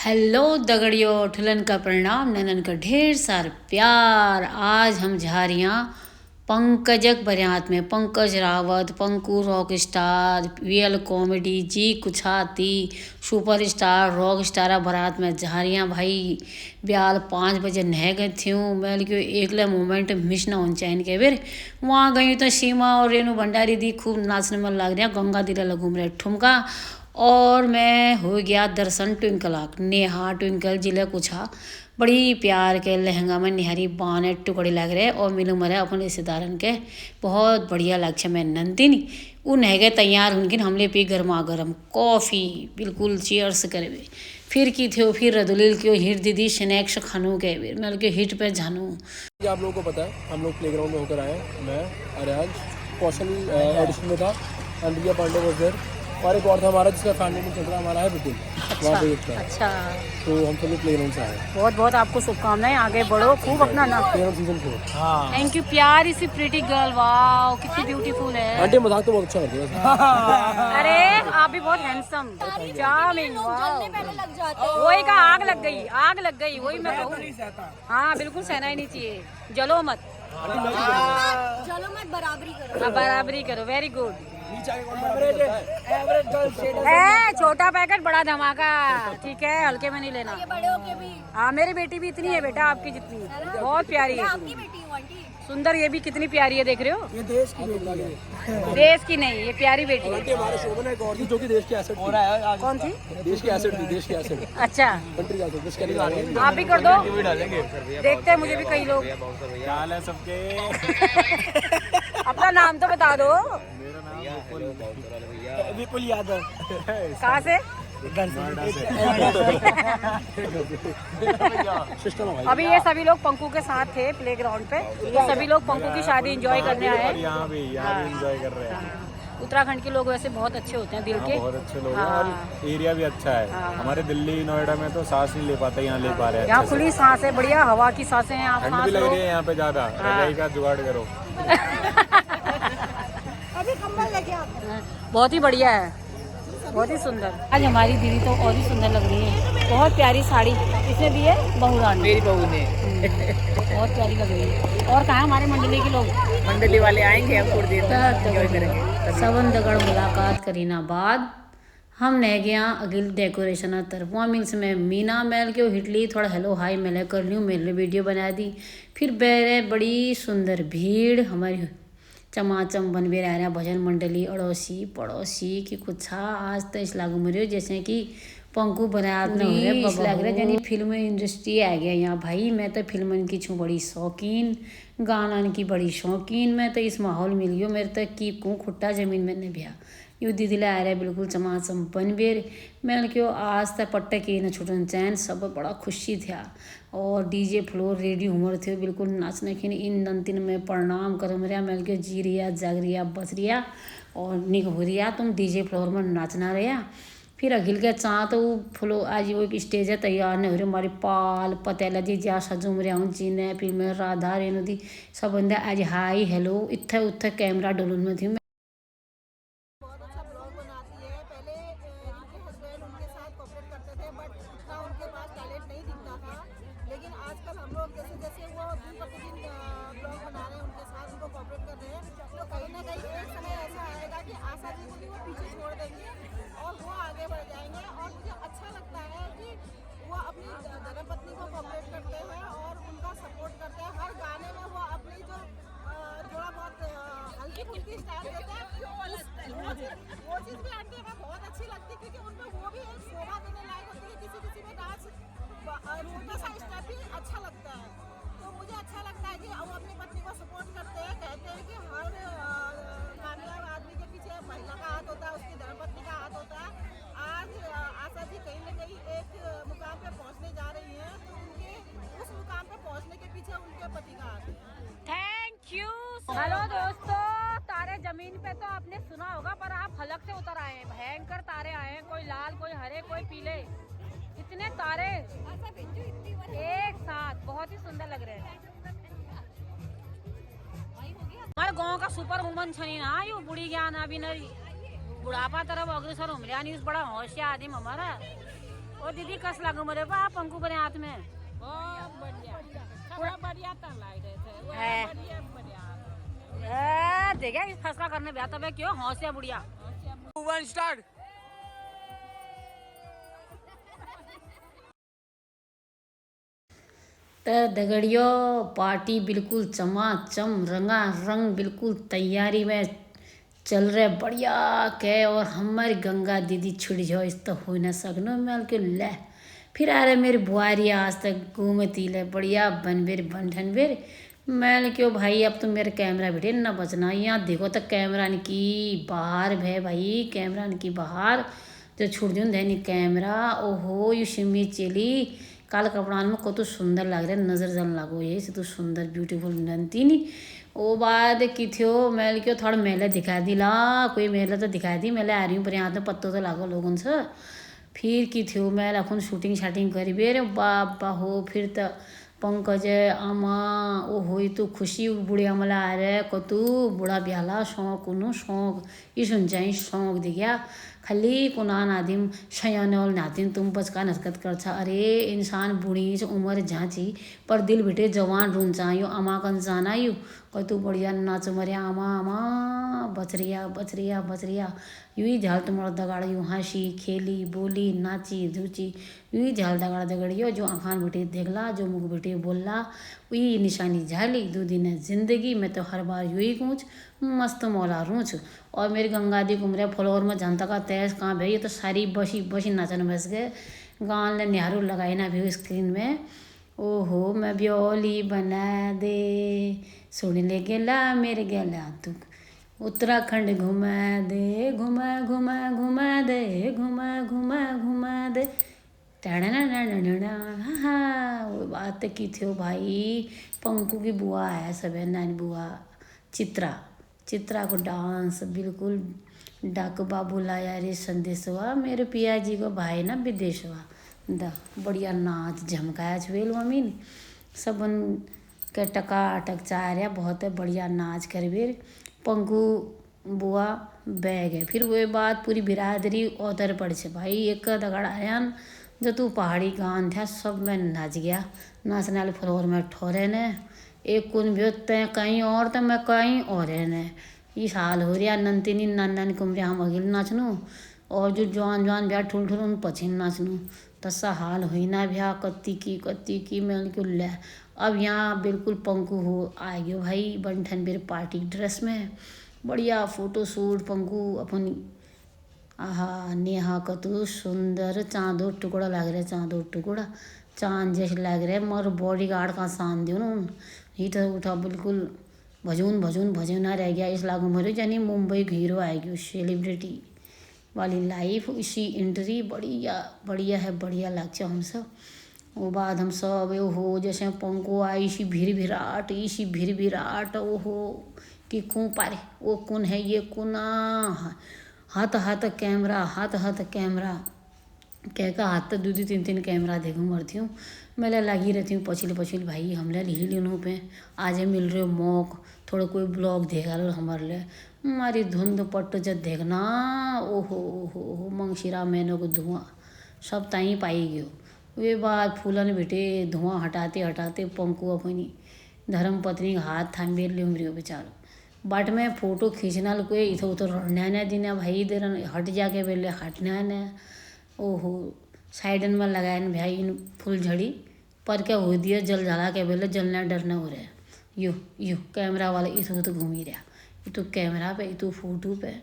Hello दगड़ियों, ठुलन का प्रणाम, ननन का ढेर सार प्यार। आज हम झारियाँ पंकजक बरियात में पंकज रावत, पंकु रॉक स्टार, वीएल कॉमेडी, जी कुछाती, सुपर स्टार रॉक स्टार बरात में झारियाँ भाई ब्याल 5 बजे नह गए थी। मैं क्यों एकला मोमेंट मिस ना होना चाहिए के बेर वहाँ गई तो सीमा और रेनू भंडारी दी खूब नाचने में लग रहा, गंगा दिला घूम रहे ठुमका। और मैं हो गया दर्शन ट्विंकल नेहा ट्विंकल जिले कुछा बड़ी प्यार के लहंगा में निहारी बाने टुकड़े लग रहे और मिलूँ मरे अपन रिश्तेदारन के बहुत बढ़िया लग मैं नंदिनी वो नह गए तैयार उनकी हमले पी गर्मा गर्म कॉफ़ी बिल्कुल चीयर्स करे फिर की थे फिर रदुलिल क्यों हिट दीदी स्नैक्स खानू के मैं के हिट पे जानू। आप लोगों को पता है हम लोग प्लेग्राउंड में होकर आए हैं। मैं अरियाज कौशल एडिशन में था, अंड्रिया पांडे वॉज देयर और एक और था हमारा जिसका फैमिली में चल रहा हमारा है बिल्कुल वहाँ पे देखता है। अच्छा, तो हम सब लोग प्लेग्राउंड से आए। बहुत बहुत आपको शुभकामनाएं, आगे बढ़ो खूब अपना ना। Playground season 4। हाँ थैंक यू प्यारी सी प्रीटी गर्ल, वाओ कितनी ब्यूटीफुल है। आंटी मजाक तो बहुत अच्छा करती है। अरे आप भी बहुत हैंडसम चार्मिंग, वही का आग लग गई वही मैं कहूँ। हाँ बिल्कुल सहना ही नहीं चाहिए, जलो मत बराबरी करो वेरी गुड। छोटा पैकेट बड़ा धमाका, ठीक है हल्के में नहीं लेना। हाँ मेरी बेटी भी इतनी है बेटा आपकी जितनी, बहुत प्यारी है सुंदर। ये भी कितनी प्यारी है देख रहे हो, ये देश की बेटी है, देश की नहीं ये प्यारी बेटी है। हमारे शोभन एक और थी जो कि देश की एसेट थी। कौन थी? देश की एसेट थी, देश की एसेट। अच्छा कंट्री का देश के लिए आप भी कर दो, देखते हैं मुझे भी कई लोग। क्या हाल है सबके? अपना नाम तो बता दो। विपुल यादव। कहाँ से? अभी ये सभी लोग पंकु के साथ थे प्लेग्राउंड पे, ये सभी लोग पंकु की शादी एंजॉय करने आए हैं। यहाँ भी एंजॉय कर रहे हैं। उत्तराखंड के लोग वैसे बहुत अच्छे होते हैं दिल के, बहुत अच्छे लोग हैं और एरिया भी अच्छा है। हमारे दिल्ली नोएडा में तो सांस नहीं ले पाते, यहाँ ले पा रहे हैं। यहाँ खुली सांस है, बढ़िया हवा की सांसें हैं। आप ठंड भी लग रही है यहाँ पे ज्यादा, रजाई का जुगाड़ करो। अभी कंबल लेके आते। बहुत ही बढ़िया है, बहुत ही सुंदर। आज हमारी दीदी तो और ही सुंदर लग रही है, बहुत प्यारी साड़ी इसने दी है बहू रानी, मेरी बहू ने। बहुत प्यारी लग रही है। और कहाँ हमारे मंडली के लोग? मंडली वाले आएंगे अब थोड़ी देर में करेंगे। सबन दगड़ मुलाकात करीना बाद हम नह गया अगिल डेकोरेशन तरफ वहाँ मीन्स में मीना मैल के हिटली थोड़ा हेलो हाई मैंने कर लूँ, मैंने वीडियो बना दी। फिर बेरे बड़ी सुंदर भीड़ हमारी चमाचम बन भी रह रहा भजन मंडली अड़ोसी पड़ोसी की कुछ आज तो इस लागू मरियो जैसे कि पंकु बनात में हो रहे लग रहा है यानी फिल्म इंडस्ट्री आ गया यहाँ भाई। मैं तो फिल्म की छूँ बड़ी शौकीन, गाना की बड़ी शौकीन। मैं तो इस माहौल मिल गयो मेरे तक की कूँ खुट्टा जमीन मैंने भैया यू दीदी ला आ रहा है बिल्कुल चमाचम बन बेर। मैं क्यों आज तक पट्टे की न छुटन चैन सब बड़ा खुशी था और डीजे फ्लोर रेडी उमर थे बिल्कुल नाचने की इन नंतिन में प्रणाम कर मरिया। मैं क्यों जी रिया जाग रिया बस रिया और निक हो रिया तुम डीजे फ्लोर में नाचना रहा। फिर अखिल के चाह तो फ्लो आज वो एक स्टेज है तैयार नहीं हो रही हमारी पाल पतेला जी जा सजूम रहा हूँ जीने फिर मैं राधा रेणु दी सब बंदे आज हाई हेलो इत्थे उत्थे कैमरा डोलून में थी। और वो आगे बढ़ जाएंगे और मुझे अच्छा लगता है कि वो अपनी धर्मपत्नी को कोऑपरेट करते हैं और उनका सपोर्ट करते हैं। हर गाने में वो अपनी जो थोड़ा बहुत हल्की फुल्की स्टाइल देते हैं वो चीज़ भी आंटी हमें बहुत अच्छी लगती है क्योंकि उनमें वो भी एक शोभा देने लायक होती है। किसी किसी में डांस छोटा सा स्टेप भी अच्छा लगता है, तो मुझे अच्छा लगता है कि वो अपनी पत्नी को सपोर्ट करते हैं। कहते हैं कि हर कामयाब आदमी के पीछे महिला का हाथ होता है, उसकी धर्मपत्नी का हाथ होता है। आज आशा जी कहीं न कहीं एक मुकाम पे पहुंचने जा रही हैं, तो उनके उस मुकाम पे पहुंचने के पीछे उनके पति का हाथ है। Thank you. हेलो दोस्तों, तारे जमीन पे तो आपने सुना होगा पर आप फलक से उतर आए हैं। भयंकर तारे आए हैं, कोई लाल कोई हरे कोई पीले, इतने तारे एक साथ बहुत ही सुंदर लग रहे हैं। हमारे गांव का सुपर वुमन छनी ना यू बुढ़ी ज्ञान अभी न बुढ़ापा तरफ अग्रसर उमरिया न्यूज बड़ा होशियार आदमी हमारा ओ दीदी कस लागू मरे बा पंकु बने हाथ में बहुत बढ़िया थोड़ा बढ़िया तो लाग रहे थे वो है। बढ़िया बढ़िया देखा इस फैसला करने ब्याह तब क्यों हौसिया बुढ़िया 2 1 स्टार्ट। तो दगड़ियों पार्टी बिल्कुल चमाचम रंगा रंग बिल्कुल तैयारी में चल रहे बढ़िया के और हमारी गंगा दीदी छुड़ जाओ इस तो हो ना सकनो मैं के ले फिर आ रहे मेरी बुआरी आज तक घूमती ले बढ़िया बनबेर बनठन बेर मैं क्यों भाई अब तो मेरे कैमरा बेटे ना बचना यहाँ देखो तो कैमरा की बाहर भे भाई कैमरा की बाहर जो छुड़ दूँ दैनी कैमरा ओहो यू शिमी चली काल कपड़ान में कत सुंदर लग रहा है नजर जन लगो ये से तो सुंदर ब्यूटीफुल नंती नी ओ बाद की थो मैल क्यों थोड़ा मेले दिखा दी ला कोई मेला तो दिखा दी मेले आ रही हूँ पर यहाँ तो पत्तो तो लागो लोगों से फिर की थो मैल अपन शूटिंग शाटिंग करी बेरे बाबा हो फिर तो पंकज आमा ओ हो तो खुशी बुढ़िया मला आ रहे कतु बुढ़ा ब्याला शौक उन्हों शौक ये सुन जाए शौक दिखा खाली कुनान आदिम शयानौल नातिन तुम बचकान हरकत कर छा अरे इंसान बूढ़ी उम्र झाँची पर दिल बेटे जवान रुन चाहियो अमा कन जाना यू कतु बढ़िया नाच मरिया आमा आमा बचरिया बचरिया बचरिया यूँ ही झाल तुम्हारा दगाड़ यूँ हंसी खेली बोली नाची धूची यूँ ही झाल दगाड़ दगड़ियो जो आखान बेटे देखला जो मुख बेटे बोलला वही निशानी झाली 2 दिन जिंदगी में तो हर बार यूँ ही कूच मस्त मौला रूच और मेरी गंगा दी कुमरे फ्लोर में जनता का तेज कहाँ भाई ये तो सारी बसी बसी नाचन बस गए गान ने निहारू लगाई ना भी स्क्रीन में ओहो मैं ब्योली बना दे सुन ले गेला मेरे गेला तू उत्तराखंड घुमा दे घुमा घुमा घुमा दे घुमा घुमा घुमा दे हाँ वो बात की थी भाई पंकु की बुआ है सब है नानी बुआ चित्रा को डांस बिल्कुल डाक बाबू लाया रे संदेशवा मेरे पिया जी को भाई ना विदेशवा दा बढ़िया नाच झमकाया छवेल मम्मी सबन के टका अटक चाह रहा बहुत बढ़िया नाच कर बेर पंकु बुआ बैग है फिर वो बात पूरी बिरादरी उतर पड़ से भाई एक दगड़ आया जो तू पहाड़ी गान था सब में नाच गया नाचने वाले फ्लोर में ठोरे ने एक कुन भी तय कहीं और तो मैं कहीं और है ने इस हाल हो रहा नंतिनी नंदन कुमरे हम अगिल नाचनू और जो जवान जवान ब्याह ठुल ठुल उन पछिन नाचनू तस्सा हाल हुई ना ब्याह कत्ती की मैं क्यों ले अब यहाँ बिल्कुल पंकु हो आ गयो भाई बनठन बेर पार्टी ड्रेस में बढ़िया फोटो शूट पंकु अपन आहा नेहा कतु सुंदर चाँदो टुकड़ा लग रहा है चाँदो टुकड़ा चांद जैसे लग रहा है मगर बॉडी गार्ड का शान दियो ना हीट उठा बिल्कुल भजूना रह गया इस लागू मरो यानी मुंबई हीरो आएगी सेलिब्रिटी वाली लाइफ इसी एंट्री बढ़िया है बढ़िया लगता हम सब वो बाद हम सब वो हो जैसे पंको आई इसी भीड़ भिराट वो हो कि कौन पारे वो कौन है ये कौन हाथ कैमरा कह का हाथ तो 2-3 कैमरा देखूँ मरती हूँ मैं लगी रहती हूँ पछिल भाई हमले हिल पे आज मिल रहे मौक थोड़ा कोई ब्लॉग देखा लो हमारे लिए हमारी धुंध पट्ट जब देखना ओहो मंगशिरा मैंने को धुआं सब ताई पाई गयो वे बात फूलन बेटे धुआं हटाते पंकु अपनी धर्म पत्नी हाथ थामे ले बेचारो बाट में फोटो खींचना कोई इधर उधर रड़ना देना भाई देर हट जाके बेले हटना न ओहो साइडन में लगाए भाई इन फूल झड़ी पर क्या हो दिया जल जला के बेले जलना डरना हो रहा यू कैमरा वाला इधर उधर घूम ही रहा ये तो कैमरा पे ये तो फोटो पे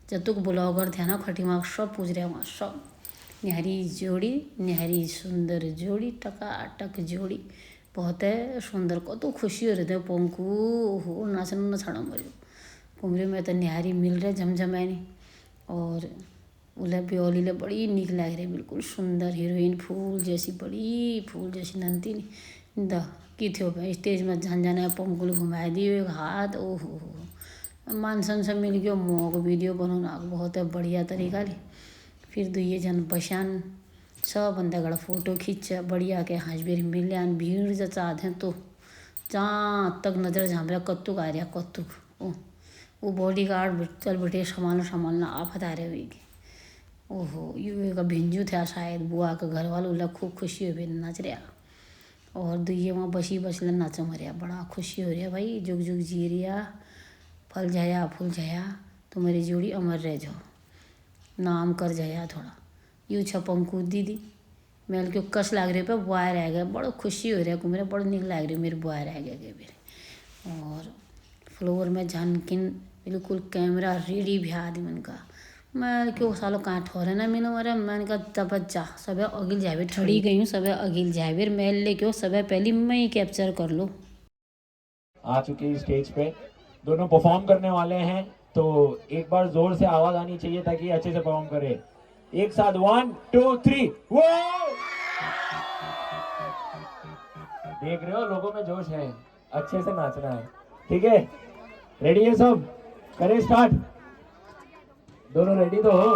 जब तक ब्लॉगर थे ना खटी माँ सब पूछ रहे वहाँ सब निहारी सुंदर जोड़ी टकाटक जोड़ी बहुत है सुंदर को तो खुशी हो रही थे पंकु हो नाचन न छड़ा मरियो कुमरे में तो निहारी मिल रहे झमझमानी और उले ब्योली ले बड़ी निक लग रही बिल्कुल सुंदर हीरोइन फूल जैसी नंती द की थो स्टेज में झंझना पंकुल घुमा दियो एक हाथ ओहो मानसन से मिल गयो मोक वीडियो बनाना बहुत है बढ़िया तरीका ले फिर 2 जन बसान सब बंदा फोटो खींच बढ़िया के हंसबेर मिल्यान भीड़ जो चाहते हैं तो जहाँ तक नज़र झाँपरा कत्तुक आ रहा कत्तुक वो बॉडी गार्ड चल बैठे संभालना आफत आ रहे हुई ओहो यू का भिंजू था शायद बुआ का घर वालों ला खूब खुशी हो नाच रहा और दुए वहाँ बसी बसला नाचो मरिया बड़ा खुशी हो रहा भाई जुग जुग जी रिया फल जाया फूल जाया तुम्हारी जोड़ी अमर रह जाओ नाम कर जाया थोड़ा यू छपंकू दीदी मेल के कस लाग रहे पे बुआ रह गए बड़ा खुशी हो रहा मेरे बड़ा निक लाग रही मेरे बुआ रह गए मेरे और फ्लोर में झनकिन बिल्कुल कैमरा रेडी भी आदमी का मैं क्यों सालों कहाँ ठोरे ना मिलो मरे मैंने कहा तब जा सब अगिल जावे ठड़ी गई हूँ सब अगिल जावे मेल ले क्यों सब पहले मैं ही कैप्चर कर लो आ चुके हैं स्टेज पे दोनों परफॉर्म करने वाले हैं तो एक बार जोर से आवाज आनी चाहिए ताकि अच्छे से परफॉर्म करे एक साथ 1 2 3 वो देख रहे हो लोगों में जोश है अच्छे से नाचना है ठीक है रेडी है सब करें स्टार्ट दोनों रेडी तो हो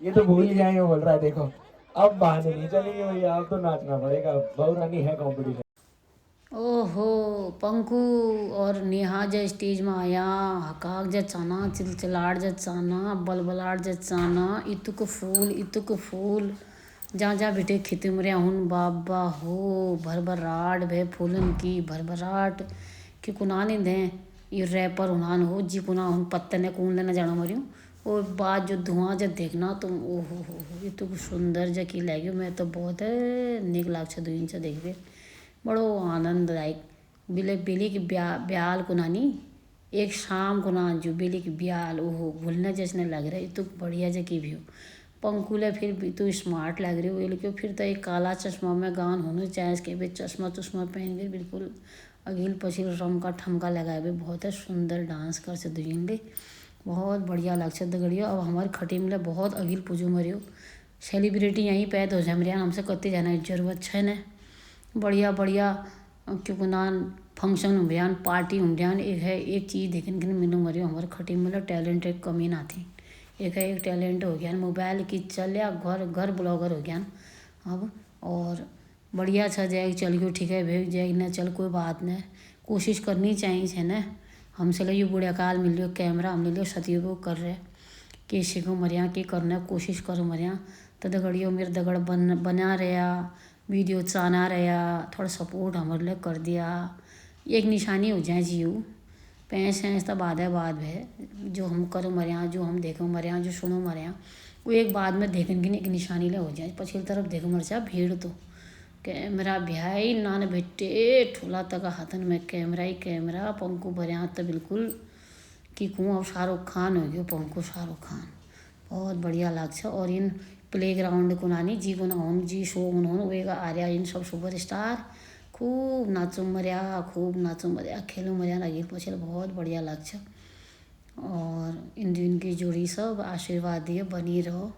ये तो भूल गया है बोल रहा है देखो अब बहाने नहीं चलेंगे भैया अब तो नाचना पड़ेगा बहु रानी है कंपटीशन ओहो पंकु और नेहा जब स्टेज में आया हकाक जब चाना चिलचिलाट जब चाना बलबलाट जब चाना इतुक फूल जहाँ जहाँ बेटे खेती मरिया हूँ बाबा हो भरभराट भे फूलन की भरभराट कि कुना नहीं दें ये रैपर उन्हान हो जी कुना हूँ पत्ते ने कौन लेना जाना मरियूँ और बाद जो धुआं जब देखना तुम ओहो हो ये तो सुंदर जकी लगी मैं तो बहुत निक लाग छ 2 इंच देखबे बड़ो आनंददायक बिले बेली की ब्याल को नानी एक शाम को ना जो बेली की ब्याल ओहो भूलने जैसने लग रहा है तो बढ़िया जकी भी हो पंकुले फिर भी तो स्मार्ट लग रही हो ये क्यों फिर तो एक काला चश्मा में गान होना चाहे इसके भी चश्मा पहन के बिल्कुल अगिल पछिल रम का ठमका लगाए भी बहुत है सुंदर डांस कर से दुइंडे बहुत बढ़िया लग से दगड़ियो अब हमारे खटी मिले बहुत अगिल पुजो मरियो सेलिब्रिटी यहीं पैद हो जाए मेरे हमसे कत्ती जाना जरूरत है न बढ़िया बढ़िया क्योंकि नान फंक्शन हो गया पार्टी हो गया एक है एक चीज़ देखने के मिलो मरियो हमारे खटी में टैलेंट एक कमी ना थी एक है एक टैलेंट हो गया मोबाइल की चल या घर ब्लॉगर हो गया अब और बढ़िया छा जाए चल गयो ठीक है भेज जाए न चल कोई बात नहीं कोशिश करनी चाहिए है न हमसे लगे बुढ़िया काल मिल लियो कैमरा हम लियो सदुपयोग कर रहे किसी को मरिया की करने कोशिश करो मरिया तो दगड़ियो मेरे दगड़ बना रहा वीडियो चाना रहा थोड़ा सपोर्ट हमारे लिए कर दिया एक निशानी हो जाए जीव पैसे तो बाद है जो हम करो मरिया जो हम देखो मरिया जो सुनो मरिया वो एक बाद में देखेंगे एक निशानी ले हो जाए पछिल तरफ देखो मर जा भीड़ तो कैमरा भाई नान बेटे ठूला तक हाथन में कैमरा ही कैमरा पंकु भरिया तो बिल्कुल कि कहूँ अब शाहरुख खान हो गयो पंकु शाहरुख खान बहुत बढ़िया लाग और इन प्ले ग्राउंड को नानी जी को ना जी शो उन्होंने वेगा आ रहा इन सब सुपर स्टार खूब नाचो मरिया खेलो मरिया लगी पछिल बहुत बढ़िया लाग और इन की जोड़ी सब आशीर्वाद दिए बनी रहो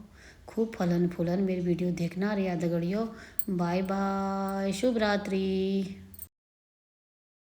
खूब फलन फूलन मेरी वीडियो देखना रहा दगड़ियो बाय बाय शुभ रात्रि।